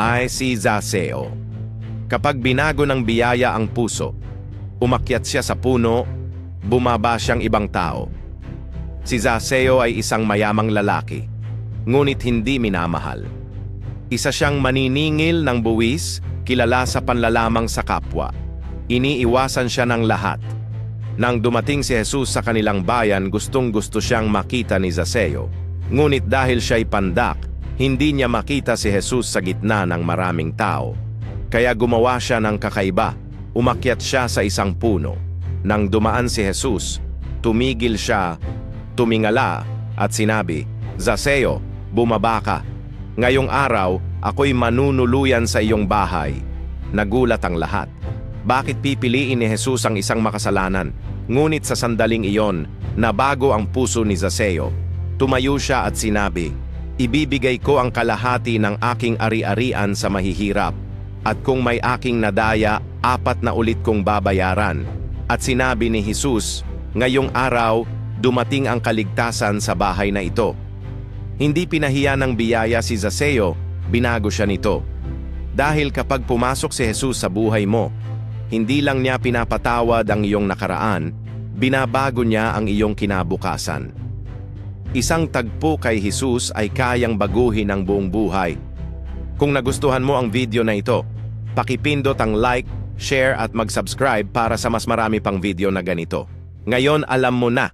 ay si Zaseo. Kapag binago ng biyaya ang puso, umakyat siya sa puno, bumaba siyang ibang tao. Si Zaseo ay isang mayamang lalaki, ngunit hindi minamahal. Isa siyang maniningil ng buwis, kilala sa panlalamang sa kapwa. Iniiwasan siya ng lahat. Nang dumating si Jesus sa kanilang bayan, gustong-gusto siyang makita ni Zaseo. Ngunit dahil siya'y pandak, hindi niya makita si Jesus sa gitna ng maraming tao. Kaya gumawa siya ng kakaiba. Umakyat siya sa isang puno. Nang dumaan si Jesus, tumigil siya, tumingala, at sinabi, "Zaseo, bumaba ka. Ngayong araw, ako'y manunuluyan sa iyong bahay." Nagulat ang lahat. Bakit pipiliin ni Jesus ang isang makasalanan? Ngunit sa sandaling iyon, nabago ang puso ni Zaseo. Tumayo siya at sinabi, "Ibibigay ko ang kalahati ng aking ari-arian sa mahihirap. At kung may aking nadaya, 4 na ulit kong babayaran." At sinabi ni Jesus, "Ngayong araw, dumating ang kaligtasan sa bahay na ito." Hindi pinahiya ng biyaya si Zaseo, binago siya nito. Dahil kapag pumasok si Jesus sa buhay mo, hindi lang niya pinapatawad ang iyong nakaraan, binabago niya ang iyong kinabukasan. Isang tagpo kay Jesus ay kayang baguhin ang buong buhay. Kung nagustuhan mo ang video na ito, pakipindot ang like, share at mag-subscribe para sa mas marami pang video na ganito. Ngayon alam mo na